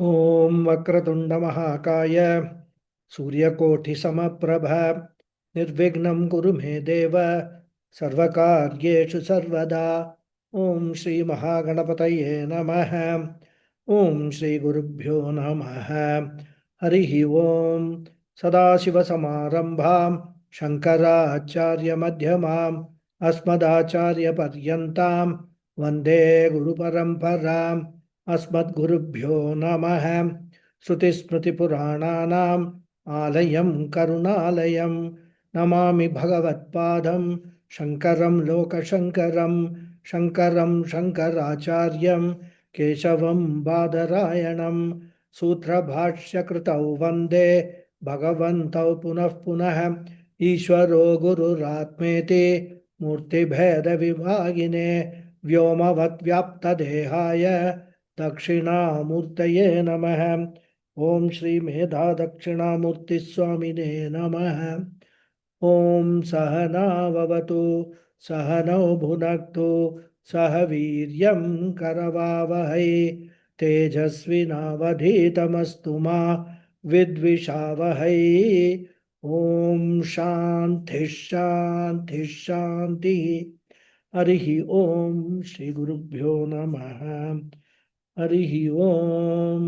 ॐ वक्रतुण्डमहाकाय सूर्यकोटिसमप्रभ निर्विघ्नं कुरु मे देव सर्वकार्येषु सर्वदा। ॐ श्रीमहागणपतये नमः। ॐ श्रीगुरुभ्यो नमः। हरिः ॐ। सदाशिवसमारम्भां शङ्कराचार्यमध्यमाम् अस्मदाचार्यपर्यन्तां वन्दे गुरुपरम्पराम्। अस्मद्गुरुभ्यो नमः। श्रुतिस्मृतिपुराणानाम् आलयं करुणालयं नमामि भगवत्पादं शङ्करं लोकशङ्करं। शङ्करं शङ्कराचार्यं केशवं बादरायणं सूत्रभाष्यकृतौ वन्दे भगवन्तौ पुनः पुनः। ईश्वरो गुरुरात्मेति मूर्तिभेदविभागिने व्योमवद्व्याप्तदेहाय दक्षिणामूर्तये नमः। ॐ श्री मेधा दक्षिणामूर्तिस्वामिने नमः। ॐ सहनाववतु सहनौ भुनक्तु सह वीर्यं करवावहै तेजस्विनावधीतमस्तु मा विद्विषावहै। ॐ शान्तिः शान्तिः शान्तिः। हरिः ॐ श्रीगुरुभ्यो नमः। हरिः ॐ।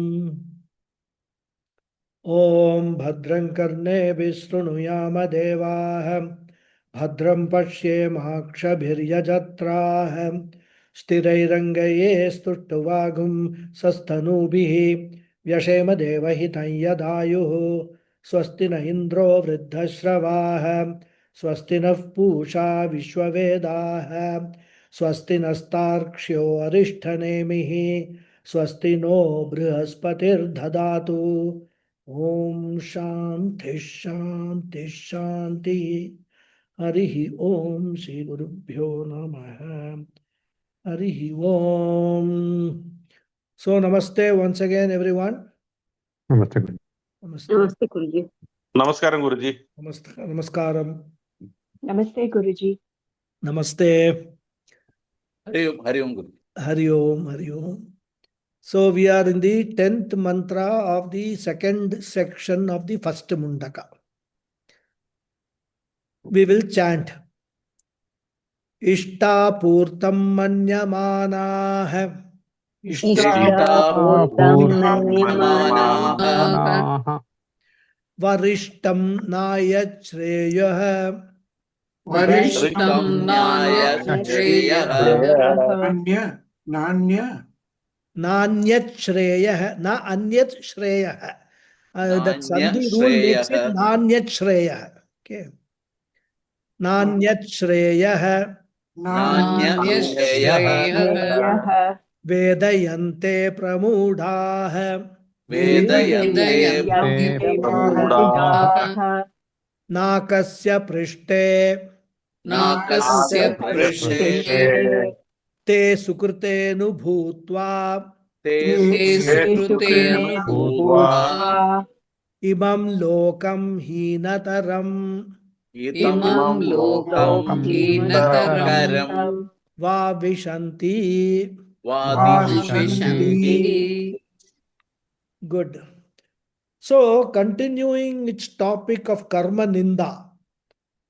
ॐ भद्रं कर्णेभिः शृणुयाम देवाः भद्रं पश्येमाक्षभिर्यजत्राः स्थिरैरङ्गैः स्तुष्टुवागुंसस्तनूभिः व्यशेम देवहितं यदायुः। स्वस्ति न इन्द्रो वृद्धश्रवाः स्वस्ति नः पूषा विश्ववेदाः स्वस्ति नस्तार्क्ष्यो अरिष्ठनेमिः स्वस्ति नो बृहस्पतिर्दधातु। ॐ शान्तिः शान्तिः शान्तिः। हरिः ॐ श्रीगुरुभ्यो नमः। हरिः ॐ। So namaste once again everyone. Namaste. Namaste. Namaste Guruji. Namaskaram Guruji. Namaskaram. Namaste Guruji. Namaste. Hari Om Guruji. Hari Om, Hari Om. So we are in the 10th mantra of the second section of the first mundaka. We will chant Ishtapurtam manyamanaah Ishtapurtam manyamanaah Varishtam nayachreyah Varishtam Nanyachreyah, na anyat shreyah. That Sandhi rule makes it Nanyat Shreya. Okay. Nanyat Shreya Vedayante Pramudah Nakasya Prishte Te Sukrtenu Bhutva Imam Lokam Hinataram Vavishanti. Good. So, continuing its topic of karma ninda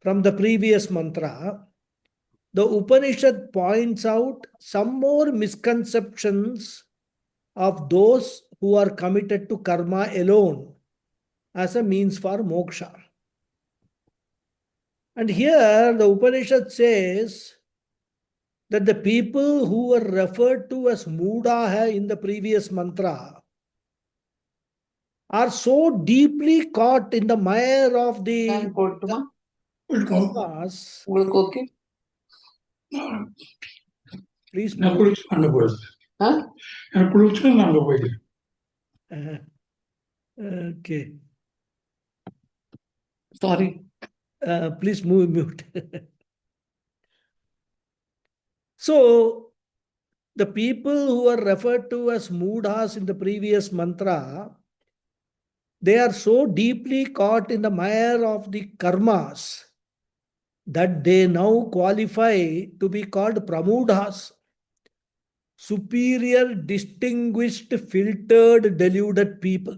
from the previous mantra, the Upanishad points out some more misconceptions of those who are committed to karma alone as a means for moksha. And here the Upanishad says that the people who were referred to as Mudaha in the previous mantra are so deeply caught in the mire of the karmas. Please move. Okay. Sorry. Please mute. So, the people who are referred to as Mudhas in the previous mantra, they are so deeply caught in the mire of the karmas that they now qualify to be called Pramudhas. superior, distinguished, filtered, deluded people.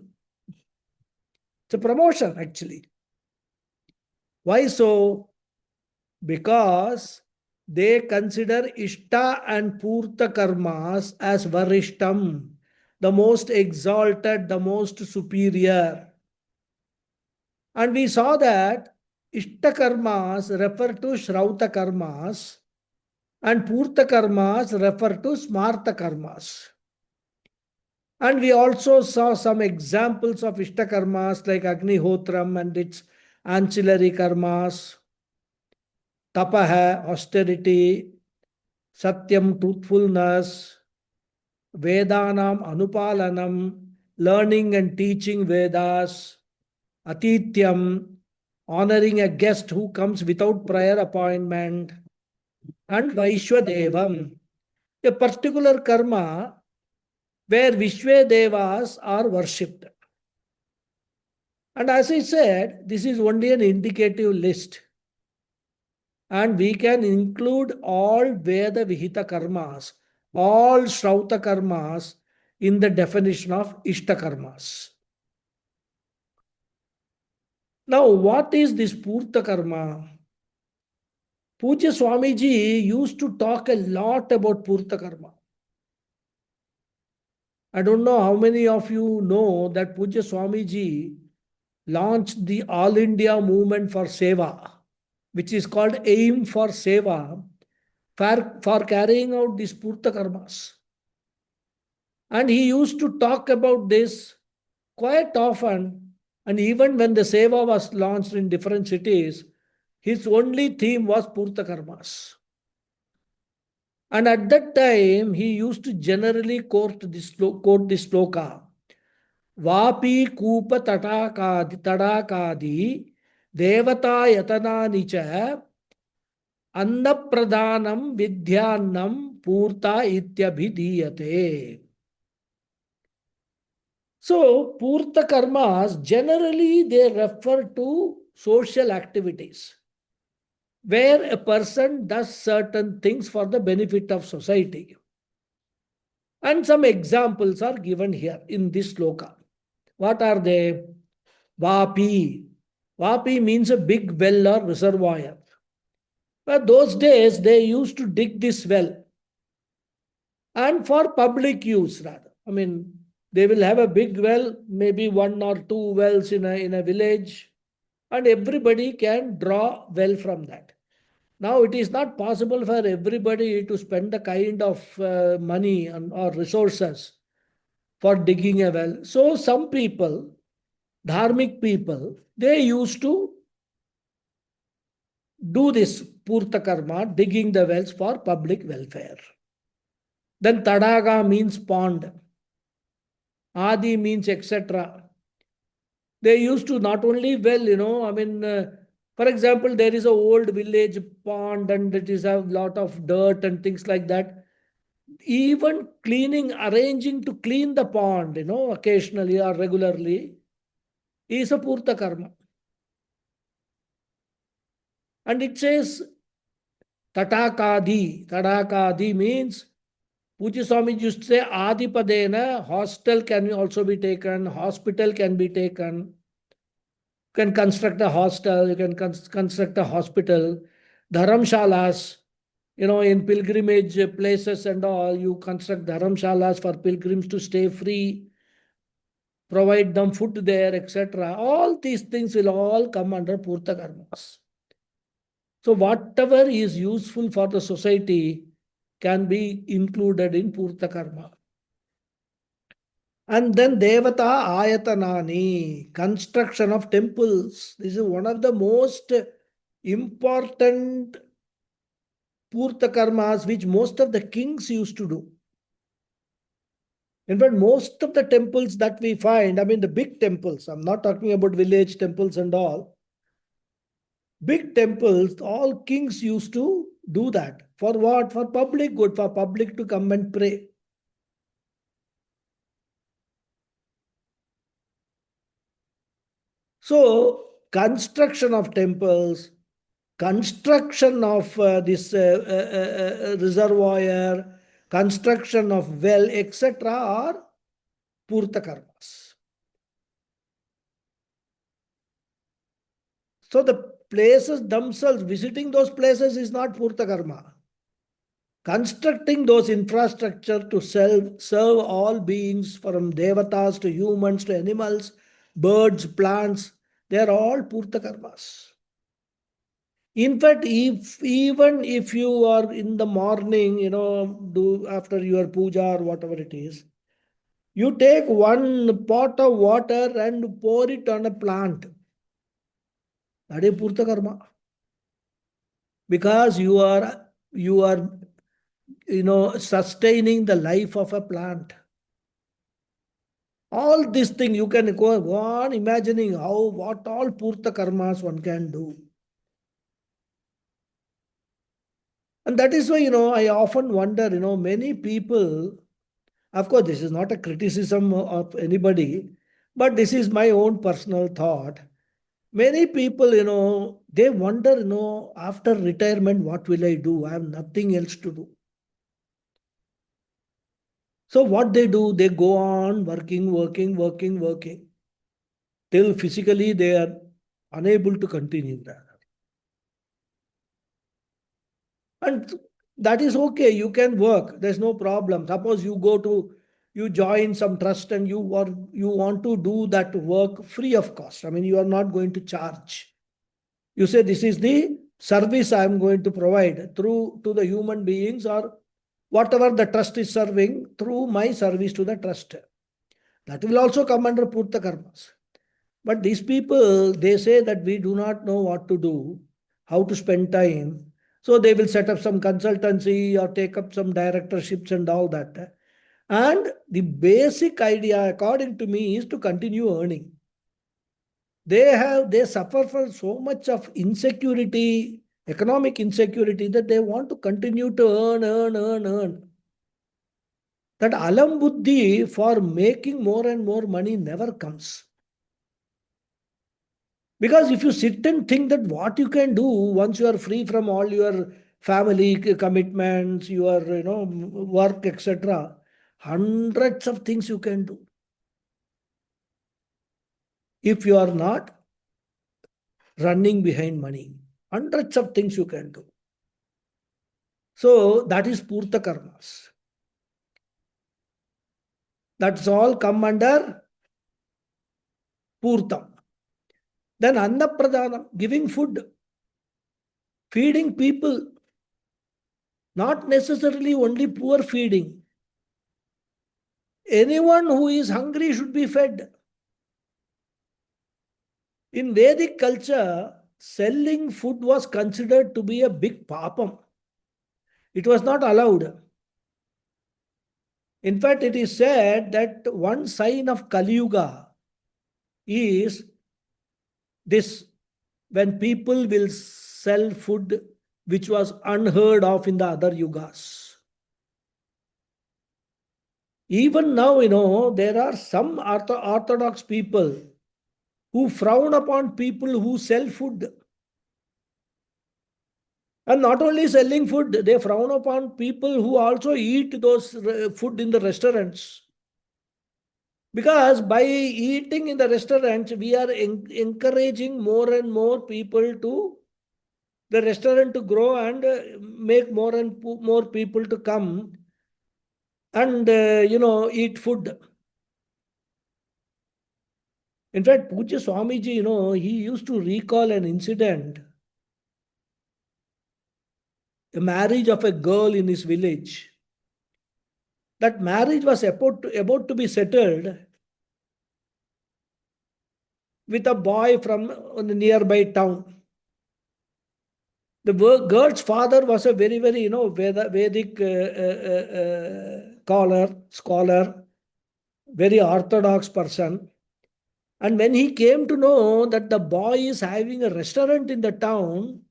It's a promotion, actually. Why so? Because they consider Ishta and Purta karmas as Varishtam, the most exalted, the most superior. And we saw that Ishta karmas refer to Shrauta karmas and Purta karmas refer to Smarta karmas. And we also saw some examples of Ishta karmas like Agnihotram and its ancillary karmas, Tapaha, austerity, Satyam, truthfulness, Vedanam, Anupalanam, learning and teaching Vedas, Atityam, honoring a guest who comes without prior appointment, and Vaishwadevam, a particular karma where Vishwadevas are worshipped. And as I said, this is only an indicative list. And we can include all Veda Vihita karmas, all Shrauta karmas in the definition of Ishta karmas. Now, what is this Purta karma? Pujya Swamiji used to talk a lot about Purta karma. I don't know how many of you know that Pujya Swamiji launched the All India Movement for Seva, which is called Aim for Seva, for carrying out these Purta karmas. And he used to talk about this quite often. And even when the Seva was launched in different cities, his only theme was Purta karmas. And at that time, he used to generally quote this sloka. Vapi Kupa Tadakadi Devata Yatanani cha Annapradhanam Vidhyannam Purta Ityabhidiyate. So, Purta karmas generally they refer to social activities where a person does certain things for the benefit of society. And some examples are given here in this sloka. What are they? Vapi. Vapi means a big well or reservoir. But those days they used to dig this well and for public use rather. I mean, they will have a big well, maybe one or two wells in a village, and everybody can draw well from that. Now, it is not possible for everybody to spend the kind of money or resources for digging a well. So, some people, dharmic people, they used to do this Purta karma, digging the wells for public welfare. Then Tadaga means pond. Adi means etc. They used to not only for example, there is an old village pond and it is a lot of dirt and things like that. Even cleaning, arranging to clean the pond, occasionally or regularly is a Purta karma. And it says Tatakadi. Tatakadi means Pujya Swami used to say Adipadena, hostel can also be taken, hospital can be taken. You can construct a hostel, you can construct a hospital, dharamshalas, in pilgrimage places and all, you construct dharamshalas for pilgrims to stay free, provide them food there, etc. All these things will all come under Purta karmas. So whatever is useful for the society can be included in Purta karma. And then Devata Ayatanani, construction of temples. This is one of the most important Purta karmas which most of the kings used to do. In fact, most of the temples that we find, the big temples, I'm not talking about village temples and all. Big temples, all kings used to do that. For what? For public good, for public to come and pray. So, construction of temples, construction of this reservoir, construction of well, etc. are purta karmas. So the places themselves, visiting those places is not purta karma. Constructing those infrastructure to serve all beings, from devatas to humans to animals, birds, plants, they are all purta karmas. In fact, even if you are in the morning, do after your puja or whatever it is, you take one pot of water and pour it on a plant. That is purta karma. Because you are sustaining the life of a plant. All these things you can go on imagining what all purta karmas one can do. And that is why, I often wonder, many people, of course, this is not a criticism of anybody, but this is my own personal thought. Many people, they wonder, after retirement, what will I do? I have nothing else to do. So what they do, they go on working till physically they are unable to continue that. And that is okay. You can work. There's no problem. Suppose you join some trust and you want to do that work free of cost. I mean, you are not going to charge. You say, this is the service I am going to provide through to the human beings, or whatever the trust is serving through my service to the trust. That will also come under Purta Karmas. But these people, they say that we do not know what to do, how to spend time. So they will set up some consultancy or take up some directorships and all that. And the basic idea, according to me, is to continue earning. They suffer from so much of insecurity, economic insecurity, that they want to continue to earn. That alam buddhi for making more and more money never comes. Because if you sit and think that what you can do once you are free from all your family commitments, your work, etc., hundreds of things you can do. If you are not running behind money, hundreds of things you can do. So that is Purta Karmas. That's all come under Purtam. Then Annapradhanam, giving food, feeding people, not necessarily only poor feeding. Anyone who is hungry should be fed. In Vedic culture, selling food was considered to be a big papam. It was not allowed. In fact, it is said that one sign of Kali Yuga is this: when people will sell food which was unheard of in the other yugas. Even now, there are some orthodox people who frown upon people who sell food. And not only selling food, they frown upon people who also eat those food in the restaurants. Because by eating in the restaurants, we are encouraging more and more people to the restaurant to grow and make more and more people to come and eat food. In fact, Puja Swamiji, he used to recall an incident, a marriage of a girl in his village. That marriage was about to be settled with a boy from the nearby town. The girl's father was a very, very, Vedic scholar, very orthodox person. And when he came to know that the boy is having a restaurant in the town,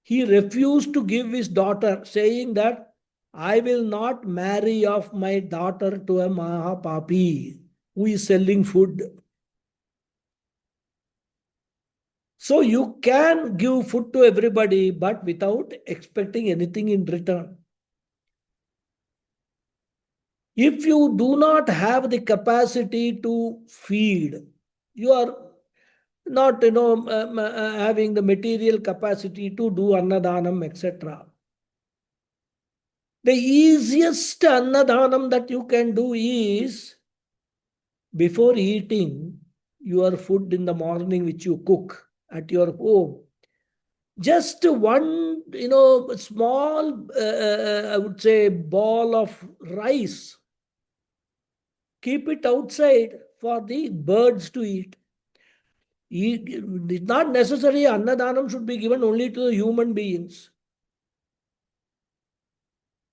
he refused to give his daughter, saying that I will not marry off my daughter to a Mahapapi who is selling food. So you can give food to everybody, but without expecting anything in return. If you do not have the capacity to feed, you are not, having the material capacity to do annadhanam, etc. The easiest annadhanam that you can do is before eating your food in the morning, which you cook at your home. Just one, small, I would say, ball of rice. Keep it outside for the birds to eat. It's not necessary annadhanam should be given only to the human beings.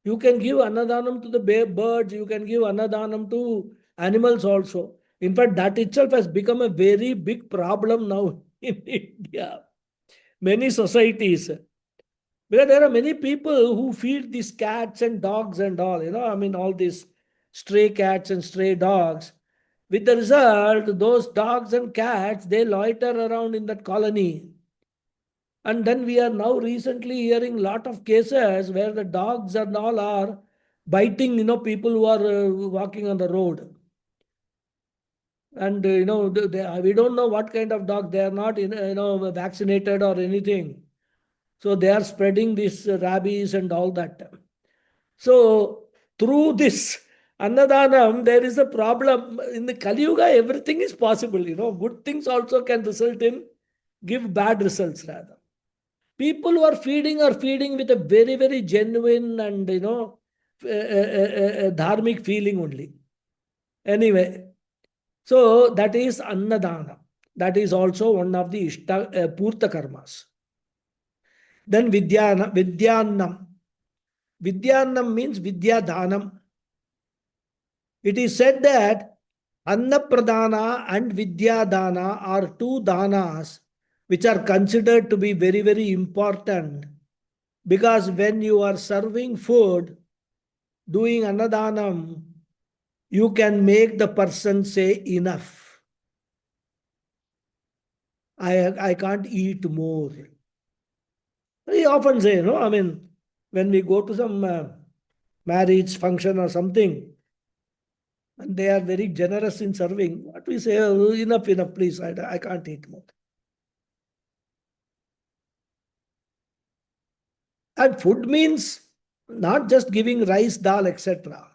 You can give annadhanam to the birds, you can give annadhanam to animals also. In fact, that itself has become a very big problem now in India. Many societies. Because there are many people who feed these cats and dogs and all, all these stray cats and stray dogs. With the result, those dogs and cats, they loiter around in that colony. And then we are now recently hearing a lot of cases where the dogs and all are biting, people who are walking on the road. And, we don't know what kind of dog. They are not, vaccinated or anything. So they are spreading this rabies and all that. So through this Annadhanam, there is a problem. In the Kali Yuga, everything is possible. Good things also can result in, give bad results rather. People who are feeding with a very, very genuine and, dharmic feeling only. Anyway, so that is Annadhana. That is also one of the Purta karmas. Then Vidyannam. Vidyannam means Vidya Dhanam. It is said that Annapradana and Vidyadana are two danas which are considered to be very, very important, because when you are serving food, doing Annadhanam, you can make the person say enough. I can't eat more. We often say, when we go to some marriage function or something, and they are very generous in serving, what we say, oh, enough, please, I can't eat more. And food means not just giving rice, dal, etc.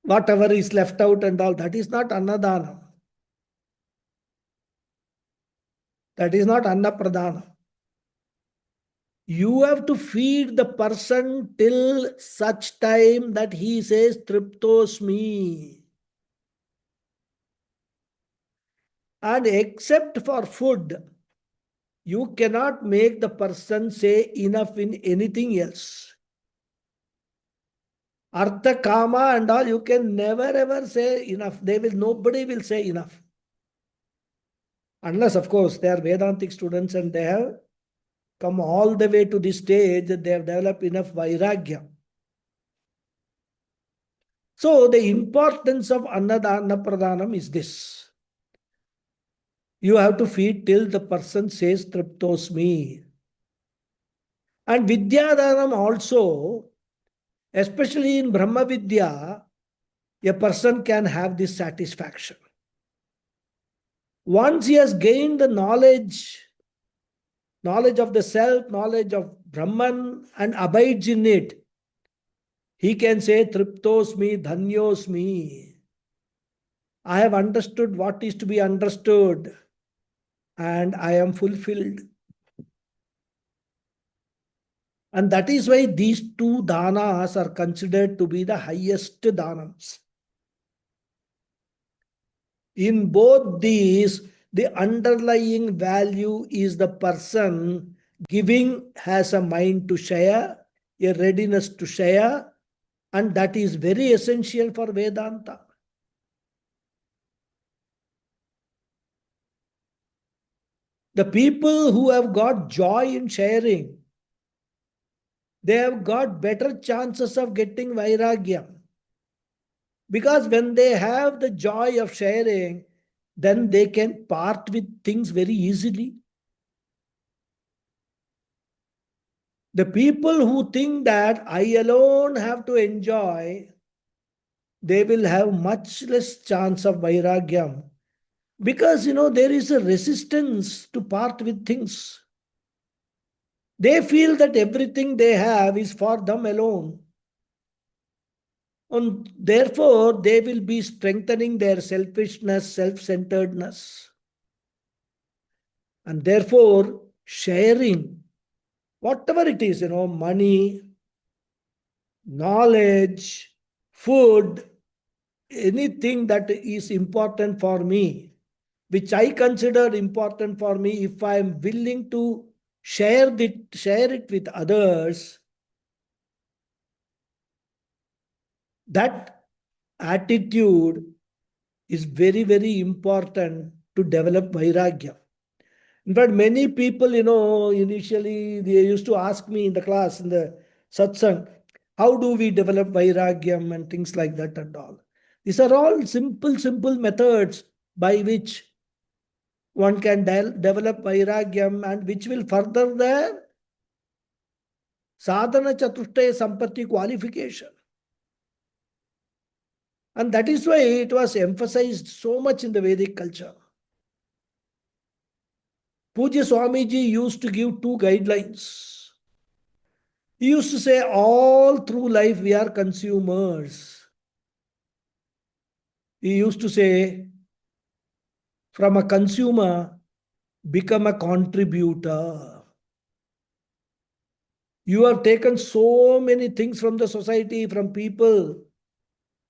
Whatever is left out and all, that is not annadana. That is not annapradana. You have to feed the person till such time that he says triptosmi. And except for food, you cannot make the person say enough in anything else. Artha, kama and all, you can never ever say enough. Nobody will say enough. Unless, of course, they are Vedantic students and they have come all the way to this stage that they have developed enough vairagya. So the importance of Annadana Pradhanam is this. You have to feed till the person says Triptosmi. And Vidyadhanam also, especially in Brahma Vidya, a person can have this satisfaction. Once he has gained the knowledge of the self, knowledge of Brahman, and abides in it, he can say, Triptosmi, Dhanyosmi. I have understood what is to be understood, and I am fulfilled. And that is why these two dhanas are considered to be the highest dhanams. In both these, the underlying value is the person giving has a mind to share, a readiness to share, and that is very essential for Vedanta. The people who have got joy in sharing, they have got better chances of getting vairagya. Because when they have the joy of sharing, then they can part with things very easily. The people who think that I alone have to enjoy, they will have much less chance of vairagyam, because there is a resistance to part with things. They feel that everything they have is for them alone. And therefore, they will be strengthening their selfishness, self centeredness. And therefore, sharing, whatever it is, money, knowledge, food, anything that is important for me, which I consider important for me, if I am willing to share it with others, that attitude is very, very important to develop vairagya. In fact, many people, initially they used to ask me in the class, in the satsang, how do we develop vairagyam and things like that and all. These are all simple methods by which one can develop vairagyam, and which will further the sadhana chatushtaya sampatti qualification. And that is why it was emphasized so much in the Vedic culture. Pujya Swamiji used to give two guidelines. He used to say, all through life we are consumers. He used to say, from a consumer, become a contributor. You have taken so many things from the society, from people.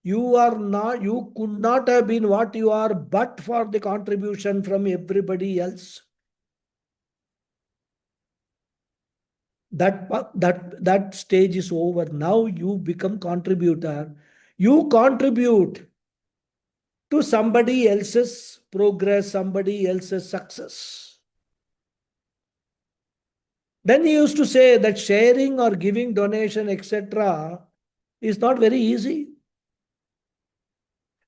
You could not have been what you are but for the contribution from everybody else. That stage is over. Now you become contributor. You contribute to somebody else's progress, somebody else's success. Then he used to say that sharing or giving donation, etc., is not very easy.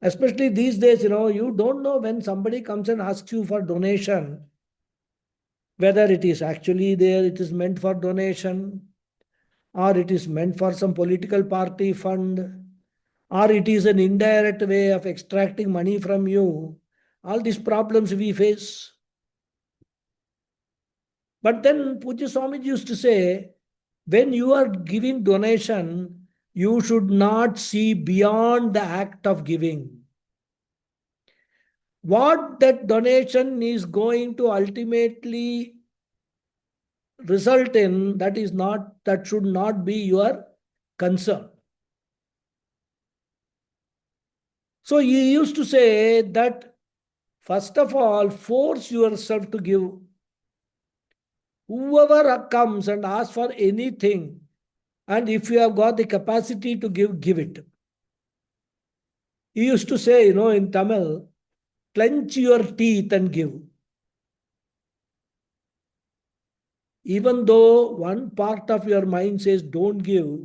Especially these days, you don't know when somebody comes and asks you for donation, whether it is actually there, it is meant for donation, or it is meant for some political party fund, or it is an indirect way of extracting money from you. All these problems we face. But then Pujya Swamiji used to say, when you are giving donation, you should not see beyond the act of giving. What that donation is going to ultimately result in, that should not be your concern. So he used to say that, first of all, force yourself to give. Whoever comes and asks for anything, and if you have got the capacity to give it. He used to say, in Tamil, clench your teeth and give. Even though one part of your mind says don't give.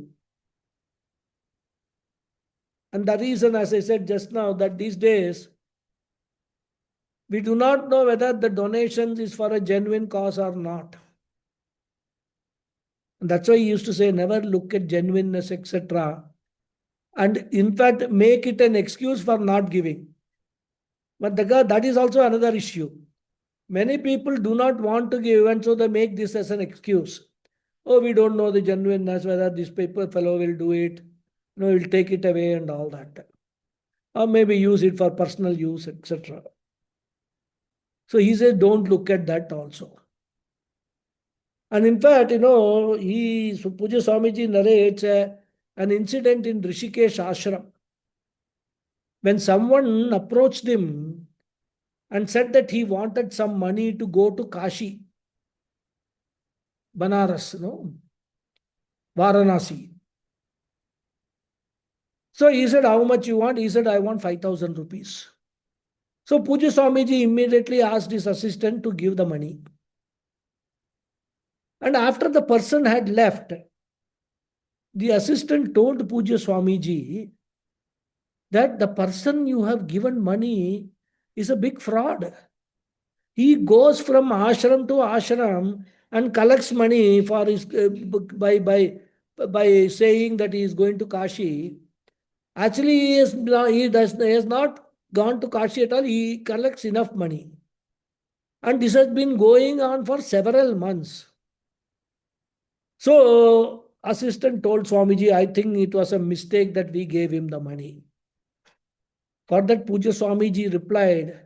And the reason, as I said just now, that these days, we do not know whether the donation is for a genuine cause or not. And that's why he used to say, never look at genuineness, etc. And in fact, make it an excuse for not giving. But that is also another issue. Many people do not want to give, and so they make this as an excuse. Oh, we don't know the genuineness, whether this paper fellow will do it. He'll take it away and all that. Or maybe use it for personal use, etc. So he says, don't look at that also. And in fact, Pujya Swamiji narrates an incident in Rishikesh ashram. When someone approached him and said that he wanted some money to go to Kashi, Banaras, Varanasi. So he said, how much you want? He said, I want 5,000 rupees. So Pujya Swamiji immediately asked his assistant to give the money. And after the person had left, the assistant told Pujya Swamiji that the person you have given money is a big fraud. He goes from ashram to ashram and collects money for his by saying that he is going to Kashi. Actually, he has not gone to Kashi at all. He collects enough money. And this has been going on for several months. So, assistant told Swamiji, I think it was a mistake that we gave him the money. For that, Puja Swamiji replied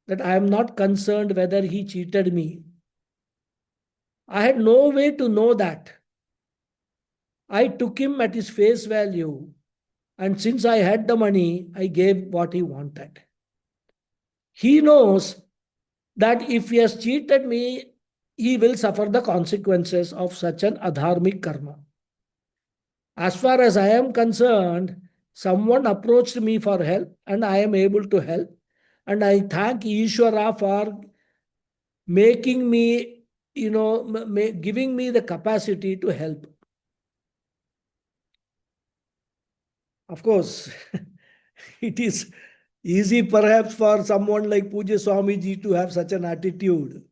that I am not concerned whether he cheated me. I had no way to know that. I took him at his face value, and since I had the money, I gave what he wanted. He knows that if he has cheated me, he will suffer the consequences of such an adharmic karma. As far as I am concerned, someone approached me for help and I am able to help. And I thank Ishwara for making me, giving me the capacity to help. Of course, it is easy perhaps for someone like Puja Swamiji to have such an attitude,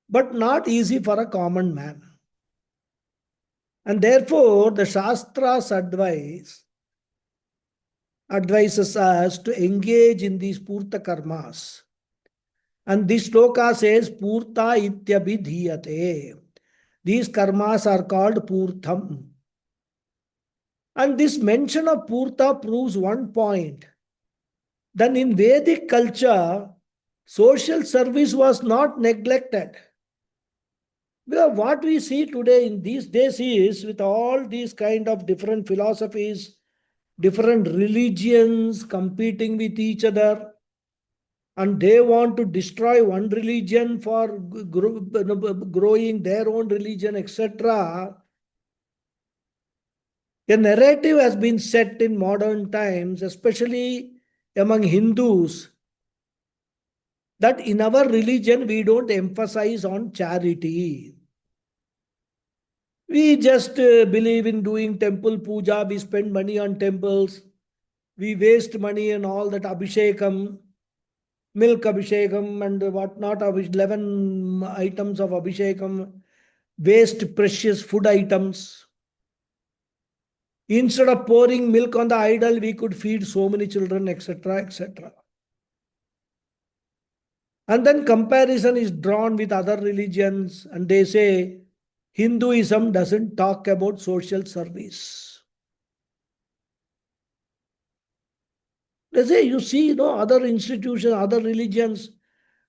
but not easy for a common man. And therefore, the Shastras advises us to engage in these Purta karmas. And this sloka says Purta ityabhidhiyate. These karmas are called Purtham. And this mention of Purta proves one point. Then in Vedic culture, social service was not neglected. Because what we see today in these days is with all these kind of different philosophies, different religions competing with each other, and they want to destroy one religion for growing their own religion, etc. A narrative has been set in modern times, especially among Hindus, that in our religion we don't emphasize on charity. We just believe in doing temple puja, we spend money on temples, we waste money on all that abhishekam, milk abhishekam and whatnot, 11 items of abhishekam, waste precious food items. Instead of pouring milk on the idol, we could feed so many children, etc., etc. And then comparison is drawn with other religions, and they say Hinduism doesn't talk about social service. They say, you see, other institutions, other religions,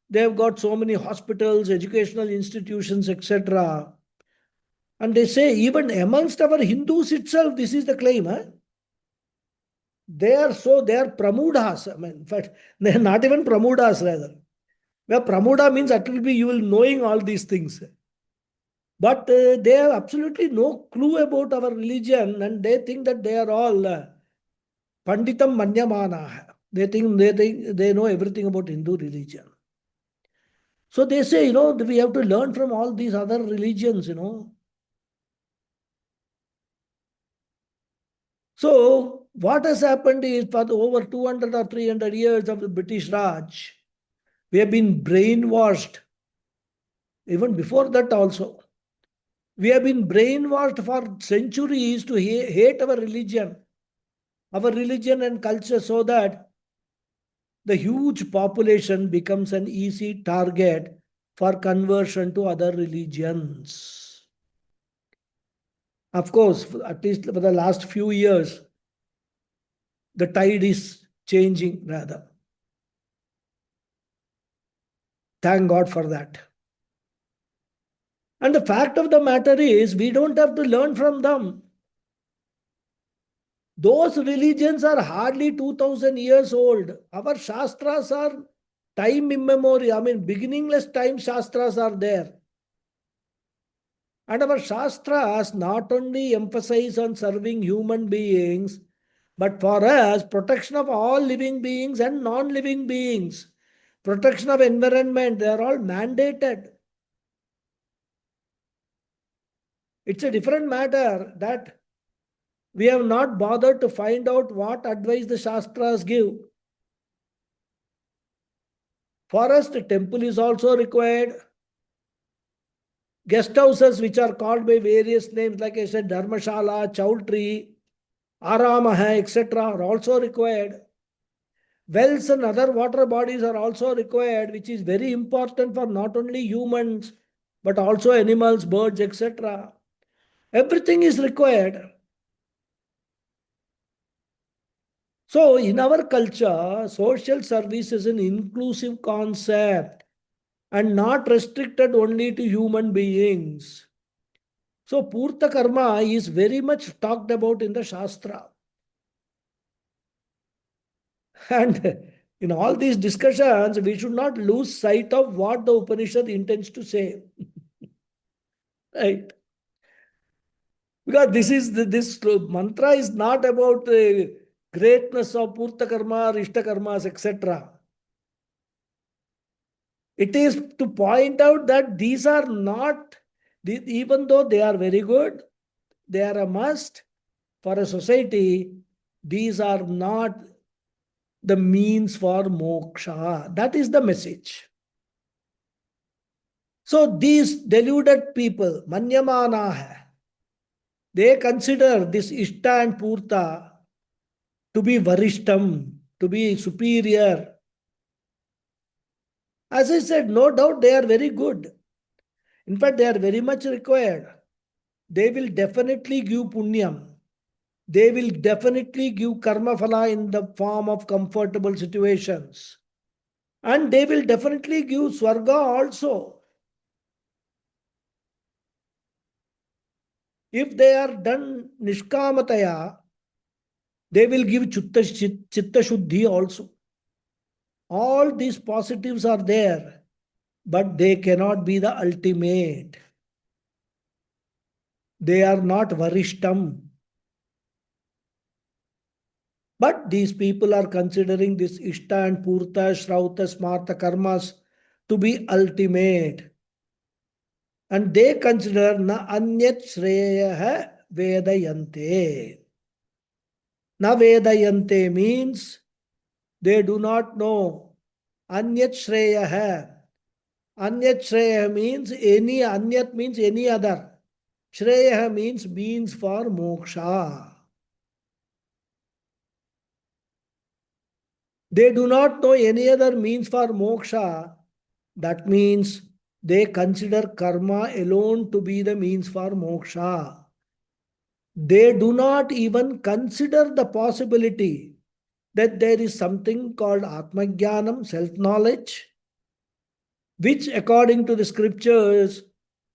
they have got so many hospitals, educational institutions, etc. And they say, even amongst our Hindus itself, this is the claim. They are pramudhas. I mean, in fact, they are not even pramudhas rather. Where pramuda means at least you will knowing all these things. But they have absolutely no clue about our religion, and they think that they are all panditam manyamana. They think they know everything about Hindu religion. So they say, we have to learn from all these other religions, So what has happened is for the over 200 or 300 years of the British Raj, we have been brainwashed. Even before that also. We have been brainwashed for centuries to hate our religion and culture, so that the huge population becomes an easy target for conversion to other religions. Of course, at least for the last few years, the tide is changing rather. Thank God for that. And the fact of the matter is, we don't have to learn from them. Those religions are hardly 2000 years old. Our Shastras are time immemorial. I mean, beginningless time Shastras are there. And our Shastras not only emphasize on serving human beings, but for us, protection of all living beings and non-living beings, protection of environment, they are all mandated. It's a different matter that we have not bothered to find out what advice the Shastras give. For us, the temple is also required. Guest houses, which are called by various names, like I said, Dharmashala, Chowtry, Aramaha, etc., are also required. Wells and other water bodies are also required, which is very important for not only humans, but also animals, birds, etc. Everything is required. So, in our culture, social service is an inclusive concept and not restricted only to human beings. So, Purta Karma is very much talked about in the Shastra. And in all these discussions, we should not lose sight of what the Upanishad intends to say. Right? Because this mantra is not about the greatness of Purta Karma, Rishta Karmas, etc. It is to point out that these are not, even though they are very good, they are a must for a society, these are not the means for moksha. That is the message. So these deluded people, manyamana, they consider this Ishta and Purta to be varishtam, to be superior. As I said, no doubt they are very good. In fact, they are very much required. They will definitely give punyam. They will definitely give karma phala in the form of comfortable situations. And they will definitely give swarga also. If they are done nishkamataya, they will give chitta shuddhi also. All these positives are there, but they cannot be the ultimate. They are not varishtam. But these people are considering this Ishta and Purta, Shrauta, Smarta karmas to be ultimate. And they consider na anyat shreya vedayante. Na vedayante means they do not know. Anyat shreya. Anyat shreya means anyat means any other. Shreya means for moksha. They do not know any other means for moksha. That means they consider karma alone to be the means for moksha. They do not even consider the possibility that there is something called Atmajnanam, self-knowledge, which according to the scriptures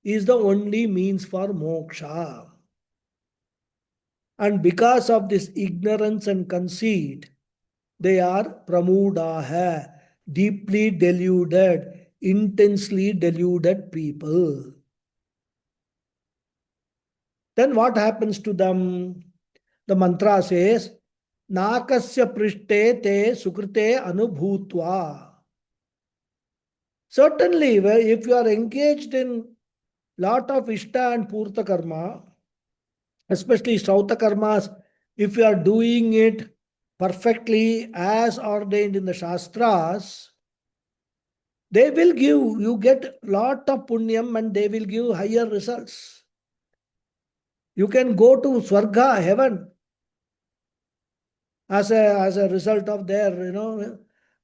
is the only means for moksha. And because of this ignorance and conceit, they are pramudaha, deeply deluded, intensely deluded people. Then what happens to them? The mantra says, Nakasya prishte te sukrite anubhutva. Certainly, if you are engaged in lot of Ishta and Purta karma, especially Shrauta karmas, if you are doing it perfectly as ordained in the Shastras, they will give, you get lot of punyam and they will give higher results. You can go to Swarga, heaven, as a result of their,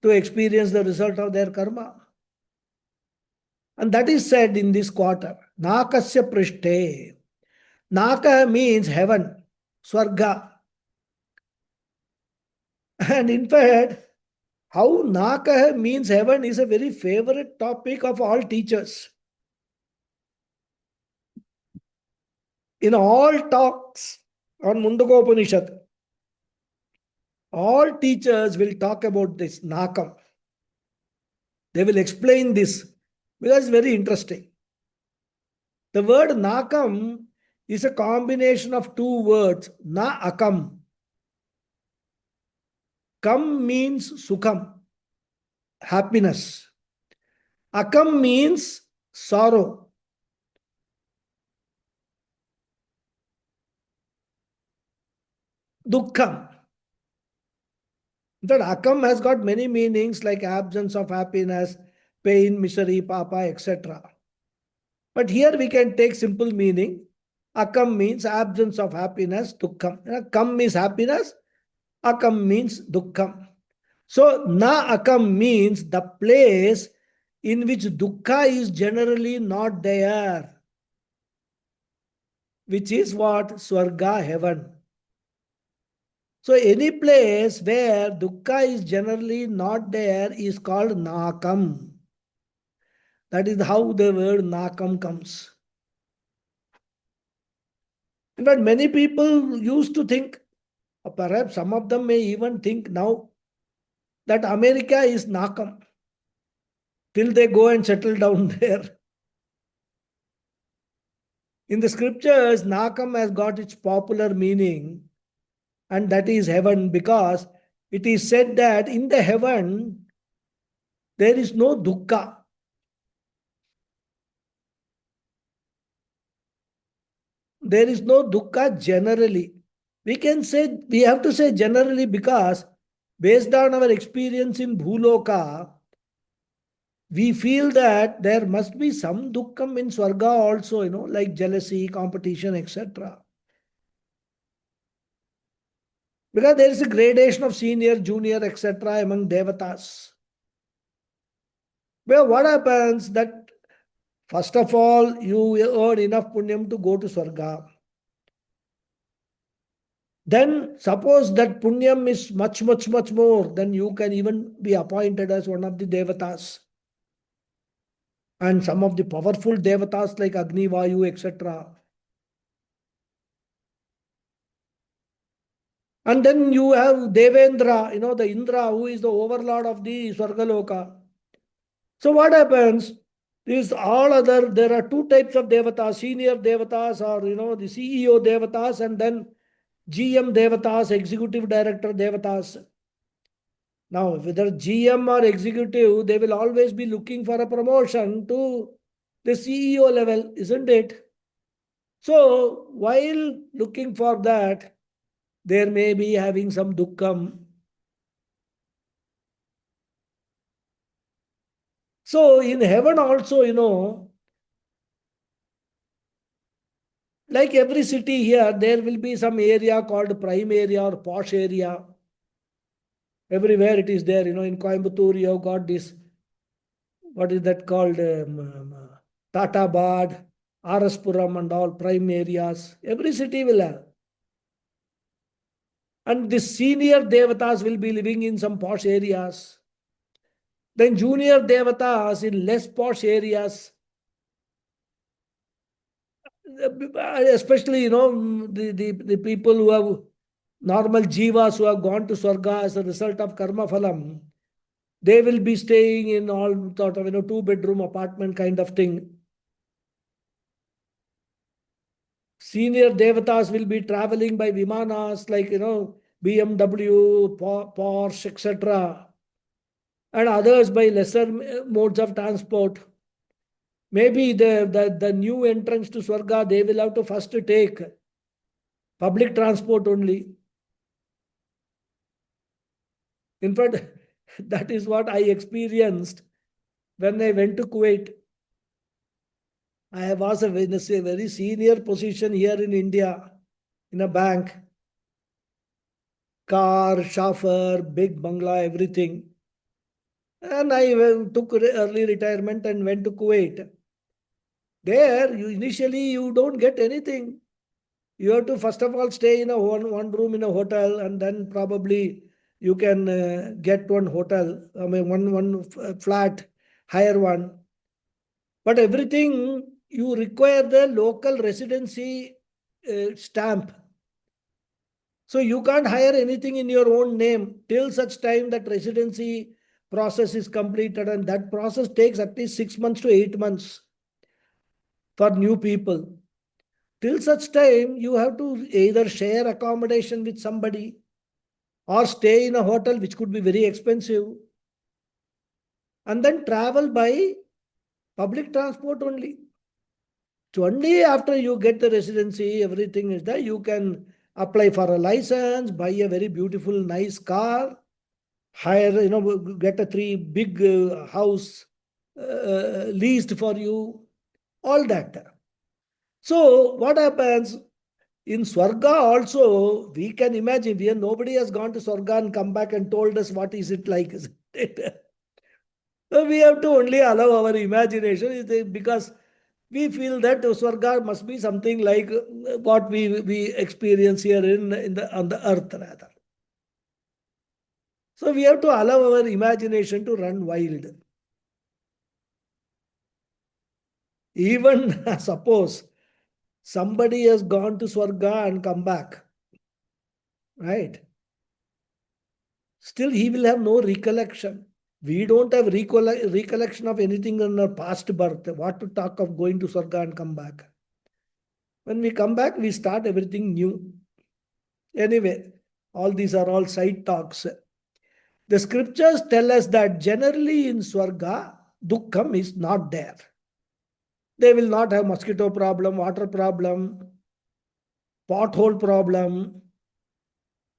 to experience the result of their karma. And that is said in this quarter. Nakasya prishte. Naka means heaven, Swarga. And in fact, how Naka means heaven is a very favorite topic of all teachers. In all talks on Mundaka Upanishad, all teachers will talk about this Nakam. They will explain this because it's very interesting. The word Nakam is a combination of two words, Na Akam. Kam means Sukham, happiness. Akam means sorrow. Dukkham. In fact, Akam has got many meanings like absence of happiness, pain, misery, papa, etc. But here we can take simple meaning. Akam means absence of happiness, dukkham. Kam means happiness, akam means dukkham. So, na akam means the place in which dukkha is generally not there, which is what? Swarga, heaven. So, any place where dukkha is generally not there is called nakam. That is how the word nakam comes. In fact, many people used to think, or perhaps some of them may even think now, that America is nakam till they go and settle down there. In the scriptures, nakam has got its popular meaning, and that is heaven, because it is said that in the heaven there is no dukkha. There is no dukkha generally. We have to say generally because based on our experience in Bhuloka, we feel that there must be some dukkham in Swarga also, like jealousy, competition, etc. Because there is a gradation of senior, junior, etc. among devatas. Well, what happens that first of all, you earn enough punyam to go to Swarga. Then suppose that punyam is much, much, much more, then you can even be appointed as one of the devatas. And some of the powerful devatas like Agni, Vayu, etc. And then you have Devendra, the Indra, who is the overlord of the Swargaloka. So what happens? There are two types of devatas, senior devatas or, the CEO devatas, and then GM devatas, executive director devatas. Now, whether GM or executive, they will always be looking for a promotion to the CEO level, isn't it? So, while looking for that, there may be having some dukkham. So, in heaven also, like every city here, there will be some area called prime area or posh area. Everywhere it is there, in Coimbatore, you have got this, what is that called? Tata Bad, RS Puram and all prime areas. Every city will have. And the senior devatas will be living in some posh areas. Then junior devatas in less posh areas. Especially, the people who have normal jivas who have gone to Swarga as a result of karma phalam, they will be staying in all sort of, two-bedroom apartment kind of thing. Senior devatas will be traveling by vimanas like, BMW, Porsche, etc. And others by lesser modes of transport. Maybe the new entrants to Swarga, they will have to first take public transport only. In fact, that is what I experienced when I went to Kuwait. I was in a very senior position here in India, in a bank. Car, chauffeur, big bangla, everything. And I took early retirement and went to Kuwait. There, initially you don't get anything. You have to first of all stay in a one room in a hotel, and then probably you can get one hotel. I mean, one flat, higher one. But everything you require the local residency stamp. So you can't hire anything in your own name till such time that residency process is completed, and that process takes at least 6 months to 8 months for new people. Till such time, you have to either share accommodation with somebody or stay in a hotel, which could be very expensive, and then travel by public transport only. So only after you get the residency, everything is there, you can apply for a license, buy a very beautiful, nice car, hire, get a three big house leased for you, all that. So what happens? In Swarga also, we can imagine, nobody has gone to Swarga and come back and told us what is it like. Isn't it? So we have to only allow our imagination because we feel that Swarga must be something like what we experience here on the earth rather. So we have to allow our imagination to run wild. Even suppose somebody has gone to Swarga and come back, right? Still he will have no recollection. We don't have recollection of anything in our past birth. What to talk of going to Swarga and come back? When we come back, we start everything new. Anyway, all these are all side talks. The scriptures tell us that generally in Swarga, Dukkham is not there. They will not have mosquito problem, water problem, pothole problem.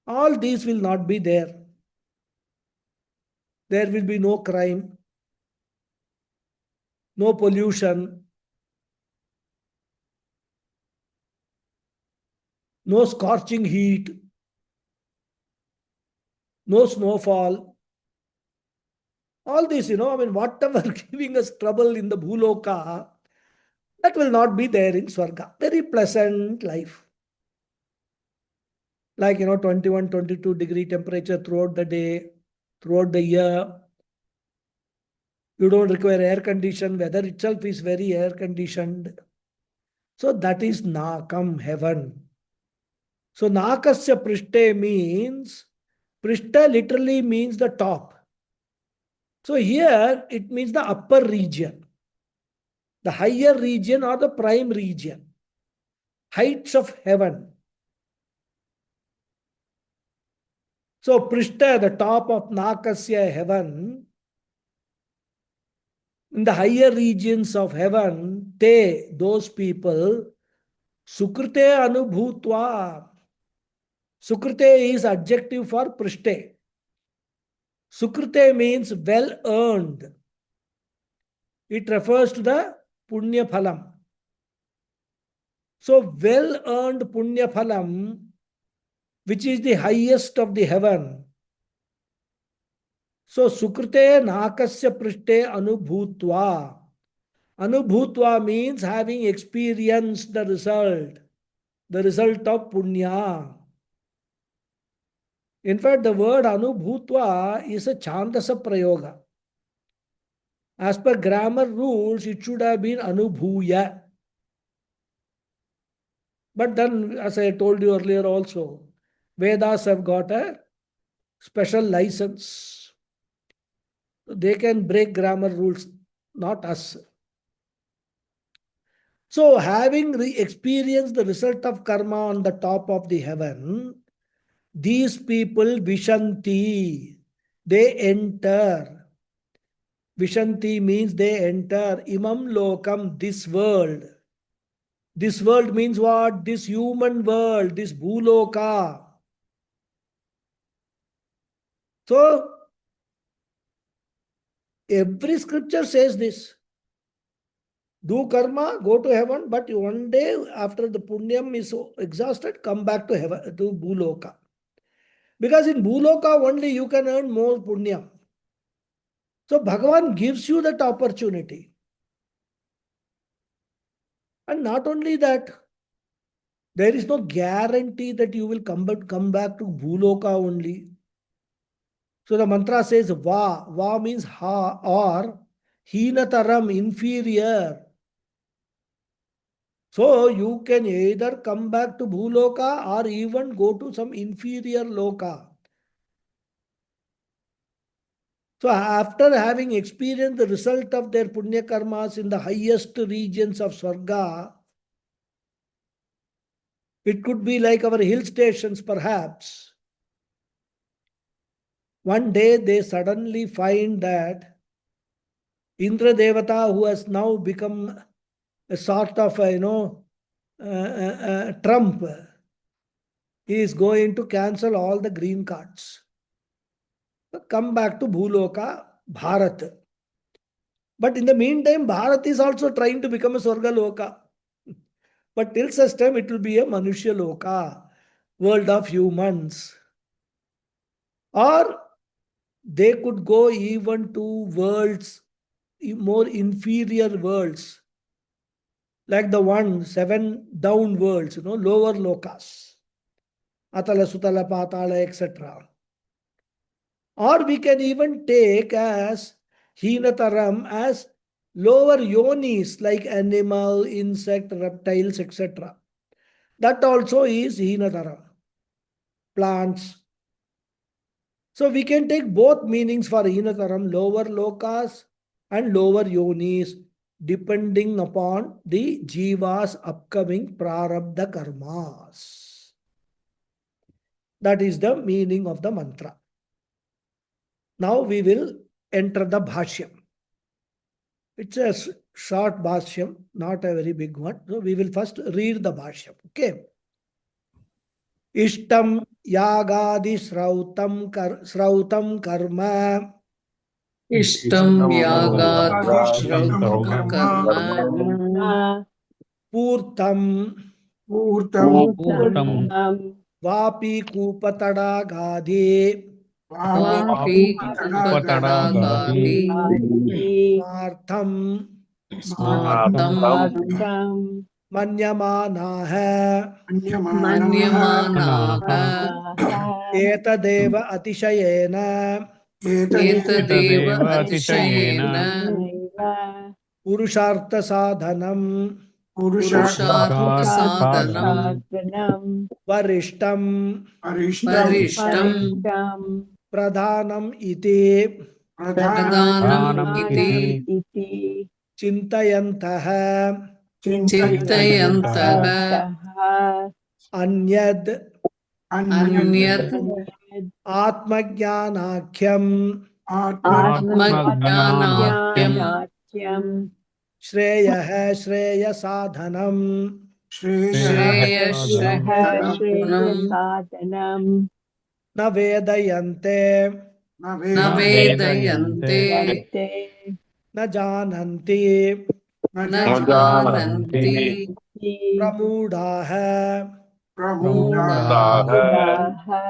All these will not be there. There will be no crime, no pollution, no scorching heat, no snowfall. All this, whatever giving us trouble in the Bhuloka, that will not be there in Swarga. Very pleasant life. Like, 21, 22-degree temperature throughout the day, throughout the year. You don't require air condition. Weather itself is very air conditioned. So that is Nakam, heaven. So Nakasya Prishte means, Prishta literally means the top. So here it means the upper region, the higher region or the prime region, heights of heaven. So Prishta, the top of Nakasya heaven, in the higher regions of heaven, those people, Sukrite Anubhutva. Sukrite is adjective for Prishte. Sukrite means well earned. It refers to the Punya Phalam. So well earned Punya Phalam, which is the highest of the heaven. So Sukrite Nakasya Prishte Anubhutva. Anubhutva means having experienced the result of Punya. In fact, the word Anubhutva is a Chandasa Prayoga. As per grammar rules, it should have been Anubhuya. But then, as I told you earlier also, Vedas have got a special license. They can break grammar rules, not us. So, having experienced the result of karma on the top of the heaven, these people Vishanti, they enter. Vishanti means they enter Imam Lokam, this world. This world means what? This human world, this Bhuloka. So, every scripture says this. Do karma, go to heaven, but one day after the punyam is exhausted, come back to heaven, to Bhuloka. Because in Bhuloka only you can earn more punyam. So Bhagavan gives you that opportunity. And not only that, there is no guarantee that you will come back to Bhuloka only. So the mantra says Va. Va means ha or Hinataram, inferior. So you can either come back to Bhuloka or even go to some inferior loka. So after having experienced the result of their punya karmas in the highest regions of Swarga, it could be like our hill stations perhaps. One day they suddenly find that Indra Devata, who has now become a sort of Trump, is going to cancel all the green cards. Come back to Bhuloka, Bharat. But in the meantime, Bharat is also trying to become a Swarga Loka. But till such time, it will be a Manushya Loka, world of humans. Or they could go even to worlds, more inferior worlds, like the seven down worlds, lower lokas, Atala, Sutala, Patala, etc. Or we can even take as Hinataram as lower yonis like animal, insect, reptiles, etc. That also is Hinataram. Plants. So we can take both meanings for Hinataram, lower lokas and lower yonis, depending upon the jiva's upcoming prarabdha karmas. That is the meaning of the mantra. Now we will enter the bhashyam. It's a short bhashyam, not a very big one. So we will first read the bhashyam. Okay. Ishtam yagadi srautam karma Ishtam yagadi Yagadi shrautam karma karma purtam Purtam purtam vapi kupatadagadi vapi Upatadagadi Upatadagadi martham Smartam Smartam manyamanaha manyamanaha etadeva atishayena etadeva Etadeva atishayena Etadeva purushartha sadhanam purushartha sadhanam Sadhanam varishtam varishtam Parishtam pradhanam iti pradhanam Pradhanam iti Pradhanam Iti chintayantaha chintayantaha Chintayantaha anyad anyat Anyad atmajnanakyam Atmajnanakyam Atmajnanatyam श्रेयः श्रेयसाधनम् shreya Shreyasadhanam shreyanam Shreyasadhanam न वेदयन्ते na Na vedayante Vedayante न जानन्ति na jananti प्रमूढाः Pramudaha Pramudaha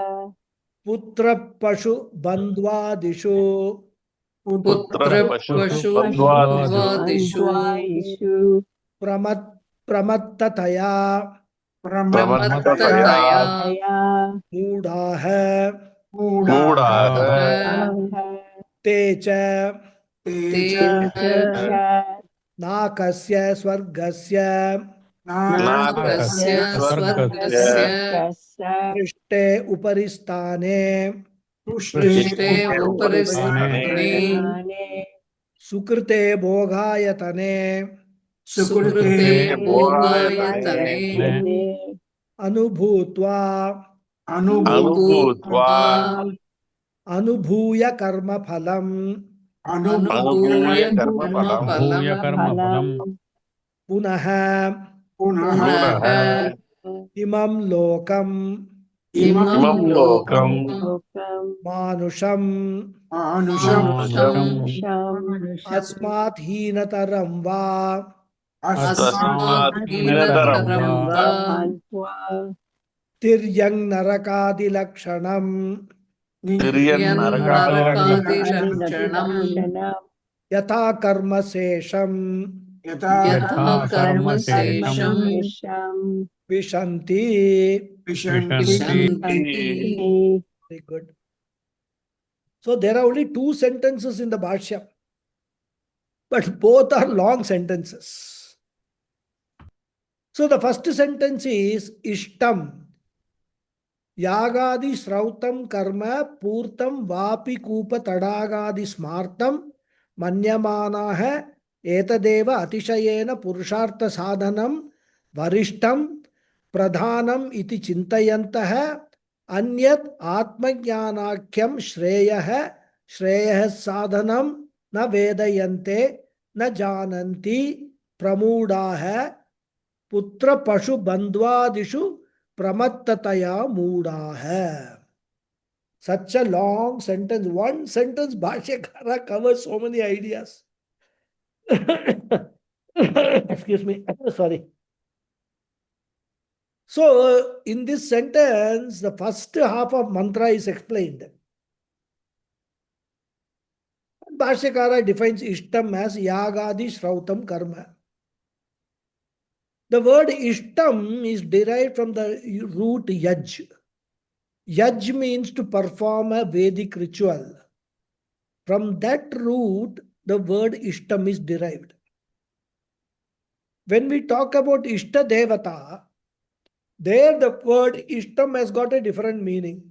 पुत्रपशुबन्ध्वादिषु putra Pashu pashu Bandhvadishu bandhvadishu Bandhvaishu प्रमत् प्रमत्ततया pramattataya Pramattataya मूढाः Mudaha Mudaha ते च te Techa नाकस्य स्वर्गस्य nakasya Nakasya Sargasya swargasya Swargasa पृष्ठे उपरि स्थाने prishte Upastane uparistane Uparistane सुकृते भोगायतने sukrute Sukrute bhogayatane Bhogayatane अनुभूत्वा anubhutva Anubhutva अनुभूय कर्मफलम् anubhuya karma palam Bhuya Karma Phalam Palam पुनः punaha इमं लोकम् imam lokam Lokam मानुषम् manusham Manusham अस्मात् हीनतरं वा tasmat Hinataram hinataram Va va Bhantva तिर्यं नरकादिलक्षणम् tiryan Tiryan narakadi Narakadi lakshanam Adilakshana यथा कर्मशेषम् yatha Yatha karma Karma Karma sesham Sesham Sesham विशन्ति Vishanti vishanti Very good. So there are only two sentences in the Bhashya, but both are long sentences. So the first sentence is Ishtam. Yagadi srautam karma purtam vapi kupa tadagadi smartam manyamanaha etadeva atishayena purushartha sadhanam varishtam pradhanam iti chintayantaha anyat atmajnanakyam shreyah sadhanam na vedayante na jananti pramudaha putra pashu bandhvadishu pramattataya moodaha. Such a long sentence. One sentence Bhashyakara covers so many ideas. Excuse me. Sorry. So, in this sentence, the first half of mantra is explained. Bhashyakara defines Ishtam as Yagadi Shrautam Karma. The word Ishtam is derived from the root Yaj. Yaj means to perform a Vedic ritual. From that root, the word Ishtam is derived. When we talk about Ishta Devata, there the word Ishtam has got a different meaning.